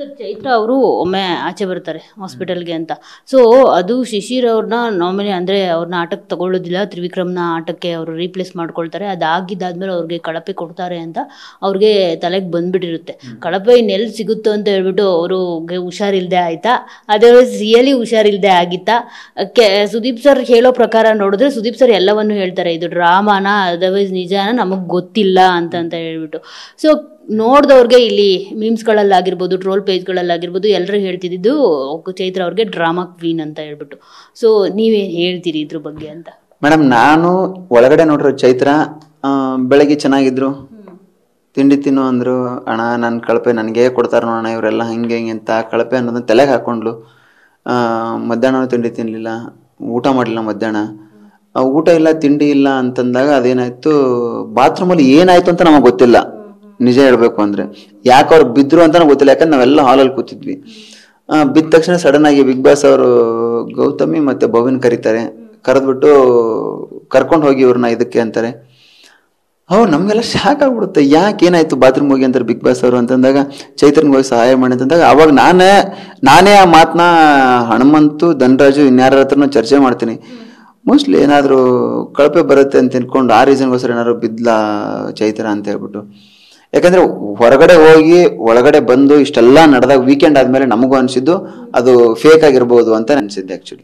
Sir Chaitra ಅವರು ಒಮ್ಮೆ ಆಚೆ ಬರ್ತಾರೆ ಹಾಸ್ಪಿಟಲ್ಗೆ ಅಂತ. ಸೊ ಅದು ಶಿಶಿರ್ ಅವ್ರನ್ನ ನಾಮಿನಿ ಅಂದರೆ ಅವ್ರನ್ನ ಆಟಕ್ಕೆ ತಗೊಳ್ಳೋದಿಲ್ಲ, ತ್ರಿವಿಕ್ರಮ್ನ ಆಟಕ್ಕೆ ಅವರು ರೀಪ್ಲೇಸ್ ಮಾಡ್ಕೊಳ್ತಾರೆ. ಅದಾಗಿದ್ದಾದ್ಮೇಲೆ ಅವ್ರಿಗೆ ಕಳಪೆ ಕೊಡ್ತಾರೆ ಅಂತ ಅವ್ರಿಗೆ ತಲೆಗೆ ಬಂದ್ಬಿಟ್ಟಿರುತ್ತೆ. ಕಳಪೆ ಇನ್ನೆಲ್ಲಿ ಸಿಗುತ್ತೋ ಅಂತ ಹೇಳ್ಬಿಟ್ಟು ಅವ್ರಿಗೆ ಹುಷಾರಿಲ್ಲದೆ ಆಯ್ತಾ, ಅದೇ ರಿಯಲಿ ಹುಷಾರಿಲ್ಲದೆ ಆಗಿತ್ತಾ? ಸುದೀಪ್ ಸರ್ ಹೇಳೋ ಪ್ರಕಾರ ನೋಡಿದ್ರೆ ಸುದೀಪ್ ಸರ್ ಎಲ್ಲವನ್ನು ಹೇಳ್ತಾರೆ, ಇದು ಡ್ರಾಮಾನ ಅದರ್ವೈಸ್ ನಿಜಾನ ನಮಗೆ ಗೊತ್ತಿಲ್ಲ ಅಂತ ಹೇಳ್ಬಿಟ್ಟು. ಸೊ ನೋಡ್ದವ್ರಿಗೆ ಇಲ್ಲಿ ಮೀಮ್ಸ್ಗಳಲ್ಲಾಗಿರ್ಬೋದು, ಟ್ರೋಲ್ ಪೇಜ್ಗಳಲ್ಲಾಗಿರ್ಬೋದು, ಎಲ್ಲರೂ ಹೇಳ್ತಿದ್ದು ಚೈತ್ರ ಅವ್ರಿಗೆ ಡ್ರಾಮಾ ಕ್ವೀನ್ ಅಂತ ಹೇಳ್ಬಿಟ್ಟು. ಸೊ ನೀವೇನು ಹೇಳ್ತೀರಿ ಇದ್ರ ಬಗ್ಗೆ ಅಂತ? ಮೇಡಮ್, ನಾನು ಒಳಗಡೆ ನೋಡ್ರು ಚೈತ್ರ ಬೆಳಗ್ಗೆ ಚೆನ್ನಾಗಿದ್ರು, ತಿಂಡಿ ತಿನ್ನು ಅಂದರು. ಅಣ್ಣ ನನ್ನ ಕಳಪೆ ನನಗೆ ಕೊಡ್ತಾರೆ ನೋಡೋಣ ಇವರೆಲ್ಲ ಹಿಂಗೆ ಹಿಂಗೆ ಅಂತ ಕಳಪೆ ಅನ್ನೋದನ್ನ ತಲೆಗೆ ಹಾಕೊಂಡ್ಲು. ಮಧ್ಯಾಹ್ನ ತಿಂಡಿ ತಿನ್ನಲಿಲ್ಲ, ಊಟ ಮಾಡಲಿಲ್ಲ ಮಧ್ಯಾಹ್ನ. ಊಟ ಇಲ್ಲ ತಿಂಡಿ ಇಲ್ಲ ಅಂತಂದಾಗ ಅದೇನಾಯ್ತು, ಬಾತ್ರೂಮಲ್ಲಿ ಏನಾಯ್ತು ಅಂತ ನಮಗೆ ಗೊತ್ತಿಲ್ಲ. ನಿಜ ಹೇಳ್ಬೇಕು ಅಂದ್ರೆ ಯಾಕೆ ಅವ್ರು ಬಿದ್ರು ಅಂತ ಗೊತ್ತಿಲ್ಲ, ಯಾಕಂದ್ರೆ ನಾವೆಲ್ಲ ಹಾಲಲ್ಲಿ ಕೂತಿದ್ವಿ. ಬಿದ್ದ ತಕ್ಷಣ ಸಡನ್ ಆಗಿ ಬಿಗ್ ಬಾಸ್ ಅವರು ಗೌತಮಿ ಮತ್ತೆ ಭವಿನ್ ಕರೀತಾರೆ. ಕರೆದ್ಬಿಟ್ಟು ಕರ್ಕೊಂಡು ಹೋಗಿ ಇವ್ರನ್ನ ಇದಕ್ಕೆ ಅಂತಾರೆ. ನಮ್ಗೆಲ್ಲ ಶಾಕ್ ಆಗ್ಬಿಡುತ್ತೆ, ಯಾಕೆ ಏನಾಯ್ತು ಬಾತ್ರೂಮ್ ಹೋಗಿ ಅಂತಾರೆ ಬಿಗ್ ಬಾಸ್ ಅವರು ಅಂತಂದಾಗ, ಚೈತ್ರನ್ಗೆ ಹೋಗಿ ಸಹಾಯ ಮಾಡಿ ಅಂತಂದಾಗ ಅವಾಗ ನಾನೇ ಆ ಮಾತನ್ನ ಹನುಮಂತು, ಧನರಾಜು, ಇನ್ಯಾರ ಹತ್ರನೂ ಚರ್ಚೆ ಮಾಡ್ತೀನಿ. ಮೋಸ್ಟ್ಲಿ ಏನಾದರೂ ಕಳಪೆ ಬರುತ್ತೆ ಅಂತ ತಿಳ್ಕೊಂಡು ಆ ರೀಸನ್ಗೋಸ್ಕರ ಏನಾದ್ರು ಬಿದ್ಲಾ ಚೈತ್ರ ಅಂತ ಹೇಳ್ಬಿಟ್ಟು. ಯಾಕಂದ್ರೆ ಹೊರಗಡೆ ಹೋಗಿ ಒಳಗಡೆ ಬಂದು ಇಷ್ಟೆಲ್ಲ ನಡೆದಾಗ ವೀಕೆಂಡ್ ಆದ್ಮೇಲೆ ನಮಗೂ ಅನ್ಸಿದ್ದು ಅದು ಫೇಕ್ ಆಗಿರ್ಬೋದು ಅಂತ ಅನ್ಸಿದ್ದೆ ಆಕ್ಚುಲಿ.